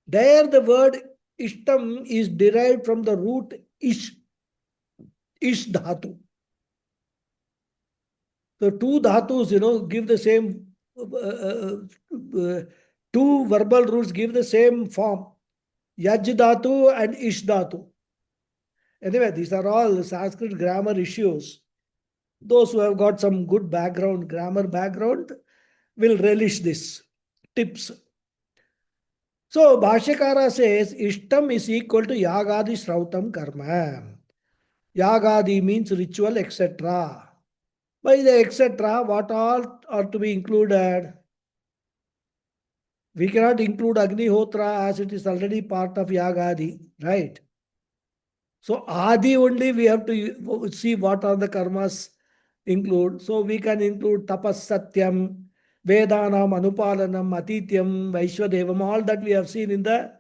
There the word Ishtam is derived from the root Ish dhatu. So two dhatus, give the same, two verbal roots give the same form. Yaj dhatu and Ish dhatu. Anyway, these are all Sanskrit grammar issues. Those who have got some good background, grammar background, will relish this tips. So Bhashyakara says Ishtam is equal to Yagadi Shrautam Karma. Yagadi means ritual, etc. By the etc., what all are to be included? We cannot include Agnihotra as it is already part of Yagadi, right? So Adi only we have to see what are the karmas include. So we can include Tapas Satyam, Vedanam, Anupalanam, Atityam, Vaishwadevam, all that we have seen in the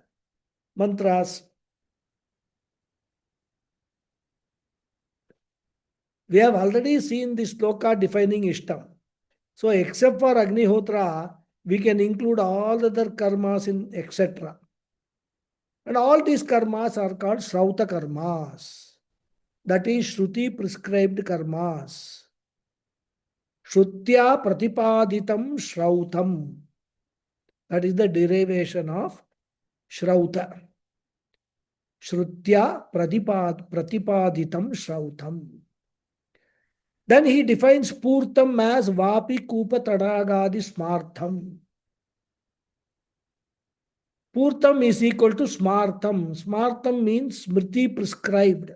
mantras. We have already seen this sloka defining Ishtam. So except for Agnihotra, we can include all other karmas in etc. And all these karmas are called Shrauta karmas. That is Shruti prescribed karmas. Shrutya pratipaditam Shrautam. That is the derivation of Shrauta. Shrutya pratipaditam Shrautam. Then he defines Purtam as Vapi Kupa Tadagadi Smartham. Purtam is equal to Smartham. Smartham means Smriti prescribed.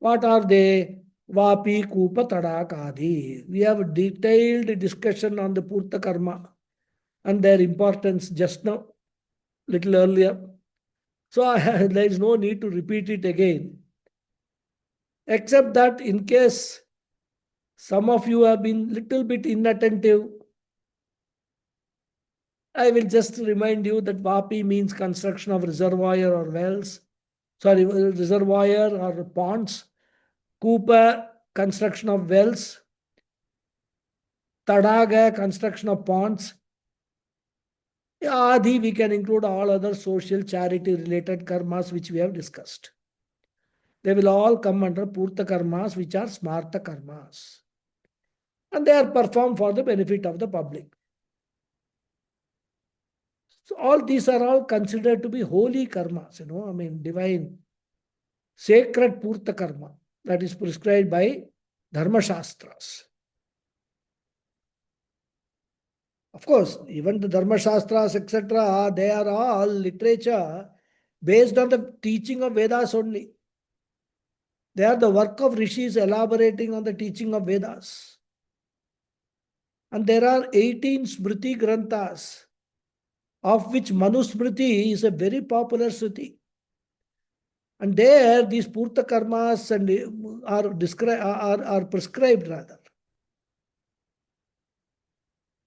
What are they? Vapi Kupa Tadagadi. We have a detailed discussion on the Purta Karma and their importance just now, little earlier. So there is no need to repeat it again. Except that in case some of you have been little bit inattentive, I will just remind you that Vapi means construction of reservoir or wells. Sorry, reservoir or ponds. Kupa, construction of wells. Tadaga, construction of ponds. Adi, we can include all other social charity related karmas which we have discussed. They will all come under Purta karmas, which are Smarta karmas. And they are performed for the benefit of the public. So all these are all considered to be holy karmas, divine, sacred Purta karma that is prescribed by Dharma Shastras. Of course, even the Dharma Shastras, etc., they are all literature based on the teaching of Vedas only. They are the work of rishis elaborating on the teaching of Vedas. And there are 18 Smriti Granthas, of which Manusmriti is a very popular Smriti. And there these Purta karmas are prescribed rather.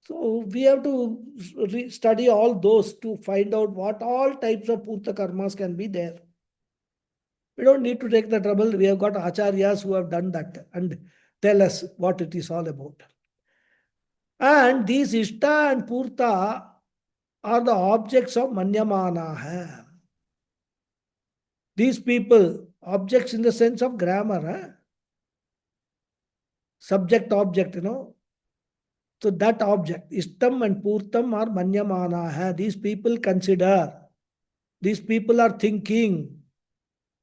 So we have to study all those to find out what all types of Purta karmas can be there. We don't need to take the trouble. We have got Acharyas who have done that and tell us what it is all about. And these Ishta and Purta are the objects of Manyamana. These people, objects in the sense of grammar, subject object, So that object, Ishtam and Purtam are Manyamana. These people consider, these people are thinking.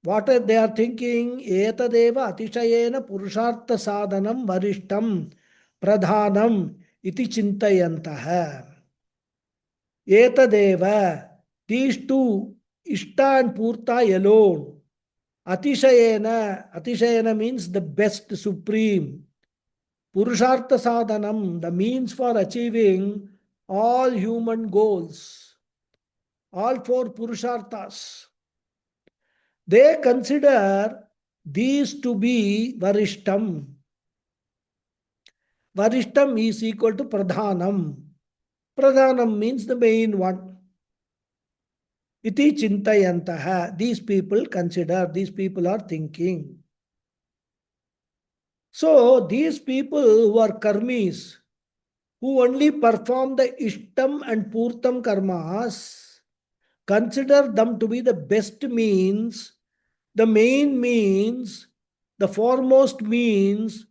What are they are thinking? Etadeva atishayena purushartha sadhanam varishtam pradhanam iti chintayantaha. Etadeva, these two, Ishta and Purta alone, Atishayana means the best, supreme. Purushartha sadhanam, the means for achieving all human goals, all four purusharthas. They consider these to be varishtam. Varishtam is equal to pradhanam. Pradhanam means the main one. Iti chintayantaha. These people consider, these people are thinking. So these people who are karmis, who only perform the ishtam and purtam karmas, consider them to be the best means, the main means, the foremost means,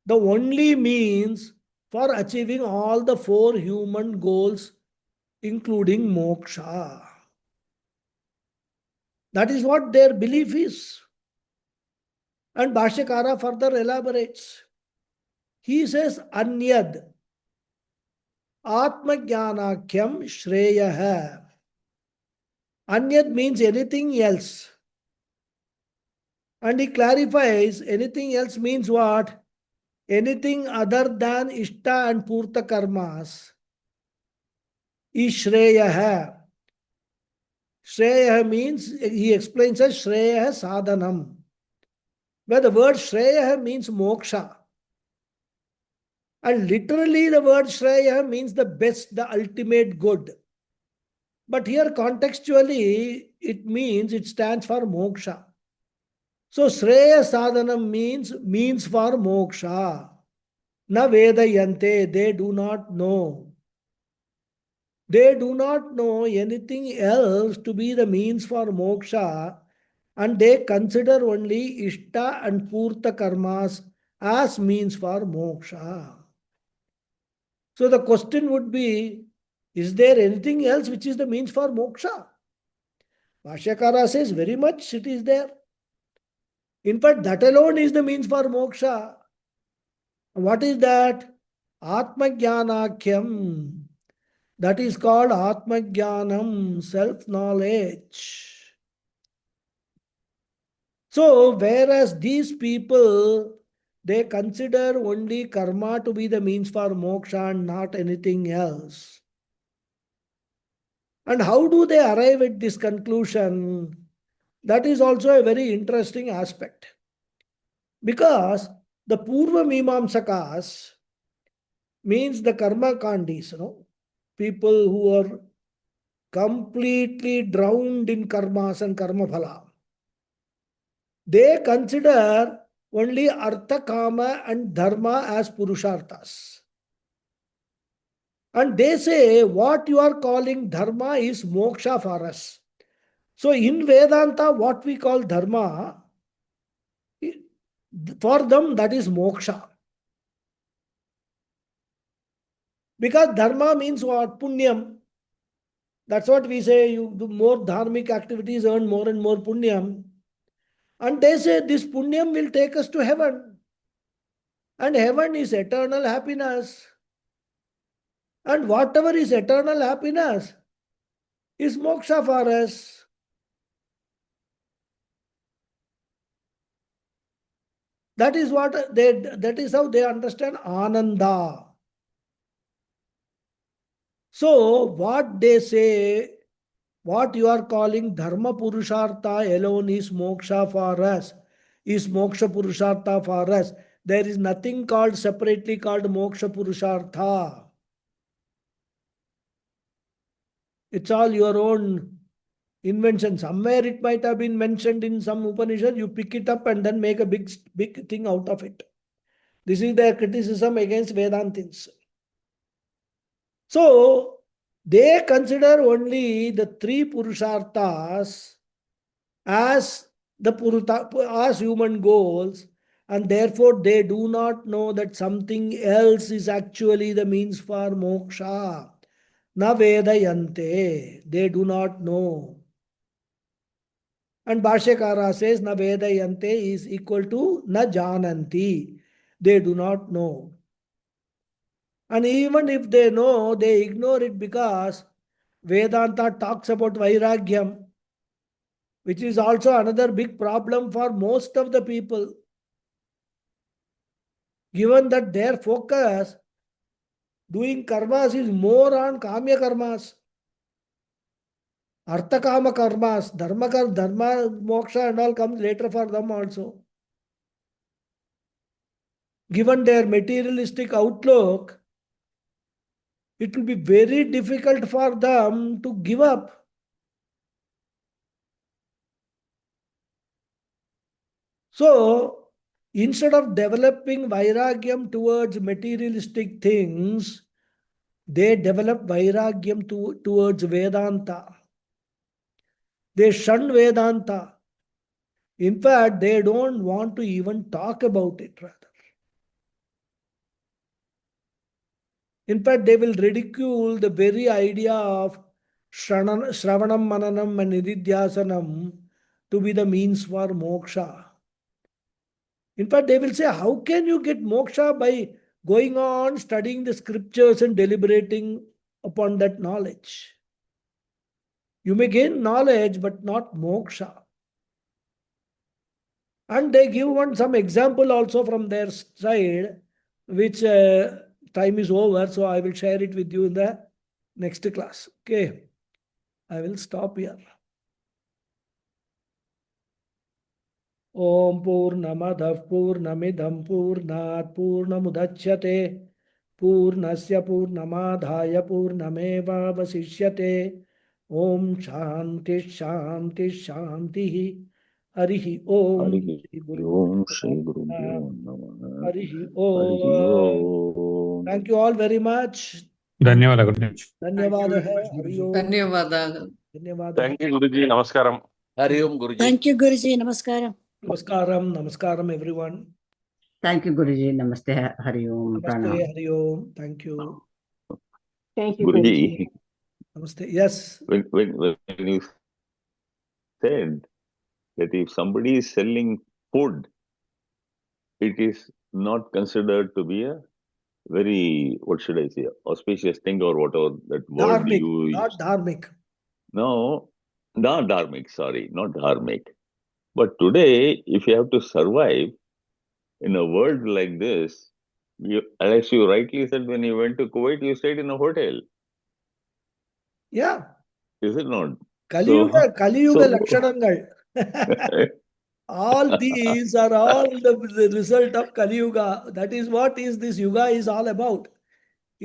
the only means for achieving all the four human goals, including moksha. That is what their belief is. And Bhashyakara further elaborates. He says, Anyad Atmajnanakyam Shreyaha. Anyad means anything else. And he clarifies anything else means what? Anything other than Ishta and Purta karmas is Shreyaha. Shreyaha means, he explains as Shreyaha sadhanam. Where the word Shreyaha means moksha. And literally the word Shreya means the best, the ultimate good. But here contextually, it stands for moksha. So Shreya sadhanam means for moksha. Na vedayante, they do not know. They do not know anything else to be the means for moksha, and they consider only Ishta and Purta karmas as means for moksha. So the question would be, is there anything else which is the means for moksha? Bhashyakara says very much it is there. In fact, that alone is the means for moksha. What is that? Atmajnanakyam. That is called Atmajnanam, self-knowledge. So, whereas these people, they consider only karma to be the means for moksha and not anything else. And how do they arrive at this conclusion? That is also a very interesting aspect. Because the Purva Mimamsakas means the karma kandis, people who are completely drowned in karmas and karma phala. They consider only artha, kama and dharma as purusharthas. And they say what you are calling dharma is moksha for us. So in Vedanta, what we call dharma, for them that is moksha. Because dharma means what? Punyam. That's what we say, you do more dharmic activities, earn more and more punyam. And they say this punyam will take us to heaven. And heaven is eternal happiness. And whatever is eternal happiness is moksha for us. That is how they understand Ananda. So what they say, what you are calling dharma purushartha alone is moksha for us, is moksha purushartha for us. There is nothing called separately called moksha purushartha. It's all your own invention. Somewhere it might have been mentioned in some Upanishad, you pick it up and then make a big thing out of it. This is their criticism against Vedantins. So, they consider only the three Purusharthas as as human goals, and therefore they do not know that something else is actually the means for moksha. Na vedayante, they do not know. And Bhashyakara says na vedayante is equal to na jananti, they do not know. And even if they know, they ignore it because Vedanta talks about vairagyam. which is also another big problem for most of the people. Given that their focus doing karmas is more on kamya karmas, artha kama karmas, dharma, moksha and all comes later for them also. Given their materialistic outlook, it will be very difficult for them to give up. So, instead of developing vairagyam towards materialistic things, they develop vairagyam towards Vedanta. They shun Vedanta. In fact, they don't want to even talk about it, rather. In fact, they will ridicule the very idea of Shravanam, Mananam, and Nididhyasanam to be the means for moksha. In fact, they will say, how can you get moksha by going on studying the scriptures and deliberating upon that knowledge? You may gain knowledge, but not moksha. And they give some example also from their side, which time is over, so I will share it with you in the next class. Okay, I will stop here. Om Purnamadav Purnamidam Purnat Purnamudachyate Purnasya Purnamadhaya Purnameva Vasishyate Om Shanti Shanti Shanti Harihi Om Harihi Shri Guru Om Shri Guru Namaha. Harihi Harihi Om. Om. Thank you all very much. ధన్యవాదాలు గురుజీ. ధన్యవాద హరి ఓం ధన్యవాదాలు. ధన్యవాద thank you Guruji. నమస్కారం. హరి ఓం Guruji. Thank you, Guruji. Namaskaram. నమస్కారం నమస్కారం everyone. Thank you, Guruji. Namaste, Hari Om, Namaste Pranam. Hari Om. Thank you. Thank you, Guruji. Guruji, Namaste. Yes. when you said that if somebody is selling food, it is not considered to be a very, what should I say, auspicious thing or whatever that word Dharmic, you not use. dharmic. No, not dharmic, sorry, not dharmic. But today, if you have to survive in a world like this, as you rightly said, when you went to Kuwait, you stayed in a hotel. Yeah. Is it not? Kaliyuga Lakshanangal. All these are all the result of Kali Yuga. That is what is this Yuga is all about.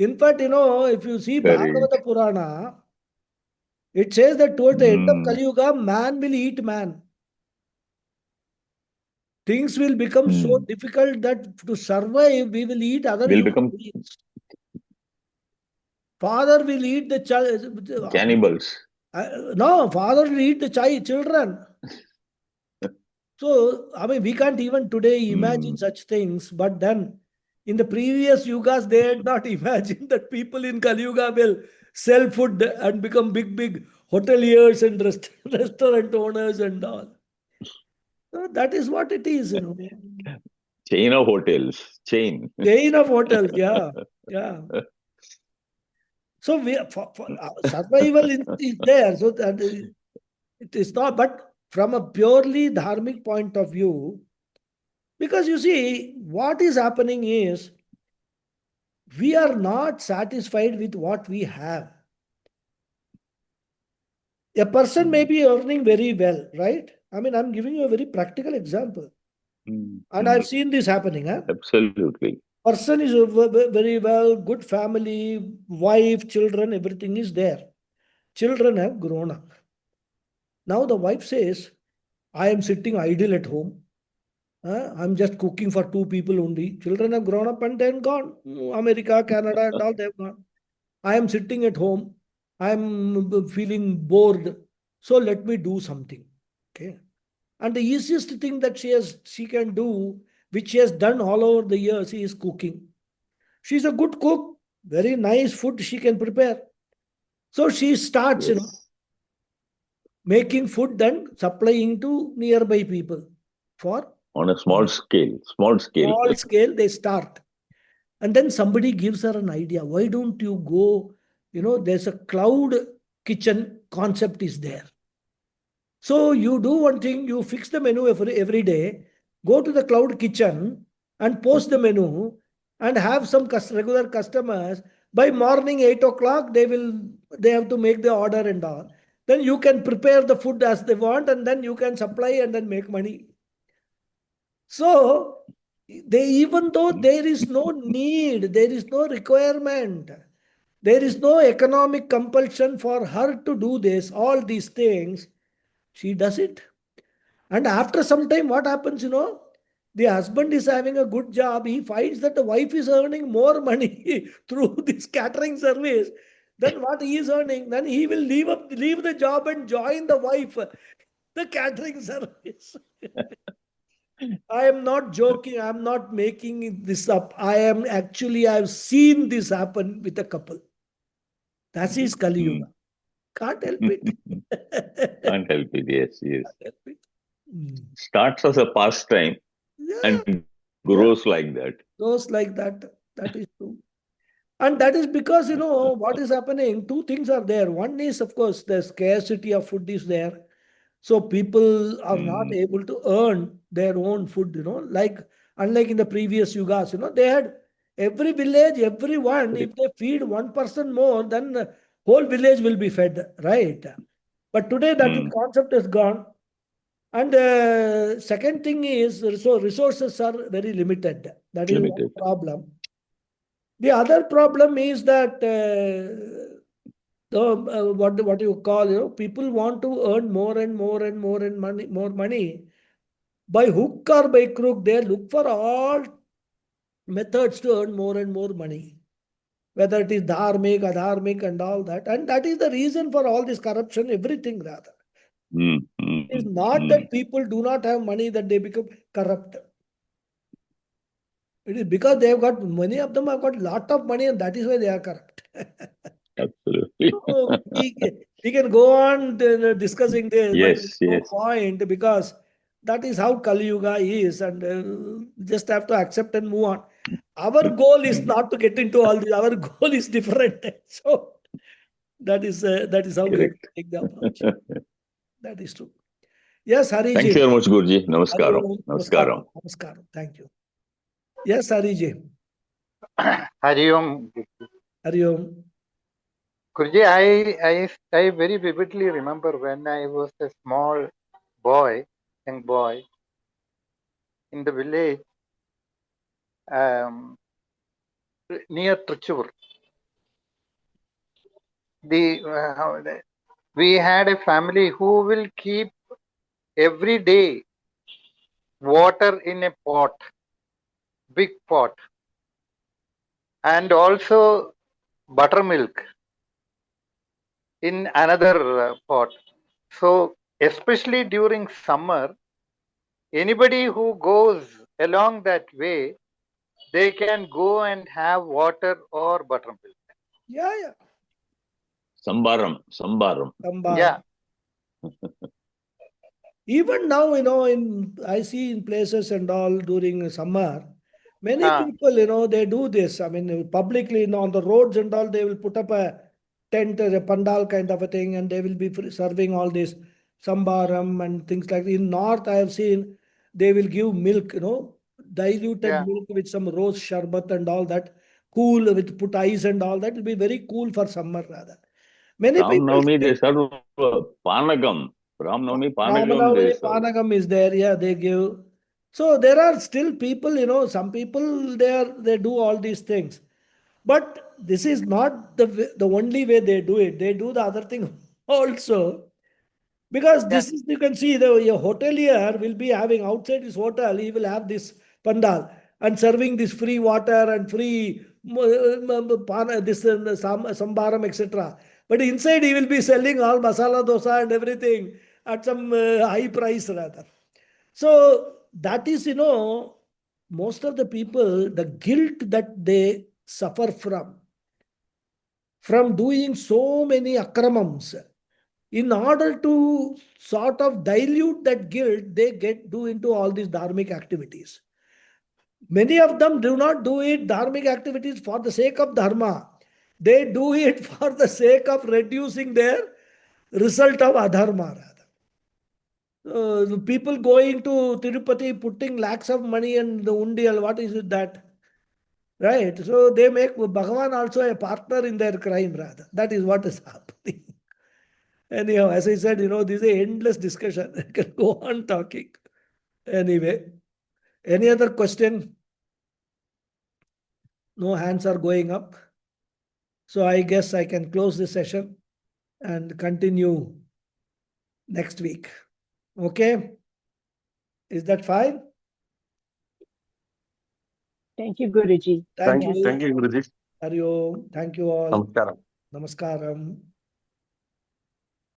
In fact, if you see Correct. Bhagavata Purana, it says that towards the end of Hmm. Kali Yuga, man will eat man. Things will become so difficult that to survive, we will eat other Will human become beings. Father will eat the child. cannibals. No, father will eat the children. So, I mean, we can't even today imagine such things. But then, in the previous yugas, they had not imagined that people in Kali Yuga will sell food and become big hoteliers and restaurant owners and all. So that is what it is, Chain of hotels. Chain. Chain of hotels, yeah. So for survival is there. So that it is not, but from a purely dharmic point of view, because you see, what is happening is we are not satisfied with what we have. A person may be earning very well, right? I mean, I'm giving you a very practical example. And I've seen this happening. Absolutely. Person is very well, good family, wife, children, everything is there. Children have grown up. Now the wife says, I am sitting idle at home. I'm just cooking for 2 people only. Children have grown up and then gone. America, Canada, and all they've gone. I am sitting at home. I'm feeling bored. So let me do something. Okay. And the easiest thing that she can do, which she has done all over the years, is cooking. She's a good cook. Very nice food she can prepare. So she starts, Yes. making food and supplying to nearby people for On a small scale. Small scale, they start. And then somebody gives her an idea. Why don't you go, there's a cloud kitchen concept is there. So you do one thing, you fix the menu every day, go to the cloud kitchen and post the menu and have some regular customers. By morning 8 o'clock, they have to make the order and all. Then you can prepare the food as they want and then you can supply and then make money. So even though there is no need, there is no requirement, there is no economic compulsion for her to do this, all these things, she does it. And after some time, what happens, the husband is having a good job. He finds that the wife is earning more money through this catering service than what he is earning. Then he will leave the job and join the wife, the catering service. I am not joking. I'm not making this up. I've seen this happen with a couple. That is Kali Yuga. Can't help it. Can't help it. Yes, yes. Can't help it. Mm. Starts as a pastime Yeah, and grows like that. goes like that. That is true. And that is because, what is happening? Two things are there. One is, of course, the scarcity of food is there. So people are not able to earn their own food, unlike in the previous yugas, they had every village, everyone, if they feed one person more, then the whole village will be fed, right? But today that concept is gone. And second thing is, so resources are very limited. That is one problem. The other problem is that what you call, people want to earn more and more and more and more money. By hook or by crook, they look for all methods to earn more and more money. Whether it is dharmic, adharmic and all that. And that is the reason for all this corruption, everything rather. It is not that people do not have money that they become corrupt. It is because they have got, many of them have got lot of money and that is why they are corrupt. Absolutely. So we can go on discussing this, but Yes, no yes. point because that is how Kali Yuga is, and just have to accept and move on. Our goal is not to get into all this. Our goal is different. So that is how we have to take the approach. That is true. Yes, Hariji. Thanks very much, Guruji. Namaskaram. Namaskaram. Namaskaram. Thank you. Yes, Hariji. Hari Om. Hari Om. Guruji, I very vividly remember when I was a small boy, young boy, in the village near Trichur. We had a family who will keep every day water in a pot, big pot, and also buttermilk in another pot. So especially during summer, anybody who goes along that way, they can go and have water or buttermilk. Yeah. Sambaram. Yeah. Even now, I see in places and all during summer, many people, they do this. I mean, publicly, on the roads and all, they will put up a tent, a pandal kind of a thing, and they will be serving all this sambaram and things like that. In North, I have seen they will give milk, diluted milk with some rose sharbat and all that, cool with put ice and all that. Will be very cool for summer rather. Many people. Ramnavami, they serve Panagam. Ramnavami, Panagam, they serve. Panagam is there, yeah, they give. So there are still people, some people they do all these things. But this is not the only way they do it. They do the other thing also. Because this is, you can see, your hotelier will be having outside his hotel, he will have this pandal and serving this free water and free this sambaram, etc. But inside he will be selling all masala dosa and everything at some high price rather. So that is, most of the people, the guilt that they suffer from doing so many akramams. In order to sort of dilute that guilt, they do into all these dharmic activities. Many of them do not do it, dharmic activities, for the sake of dharma. They do it for the sake of reducing their result of adharma rather. The people going to Tirupati, putting lakhs of money in the undial, what is it that? Right? So they make Bhagavan also a partner in their crime, rather. That is what is happening. Anyhow, as I said, this is an endless discussion. I can go on talking. Anyway, any other question? No hands are going up. So I guess I can close this session and continue next week. Okay? Is that fine? Thank you, Guruji. Thank Thank you. you, Guruji. Hari Om. Thank you all. Namaskaram. Namaskaram.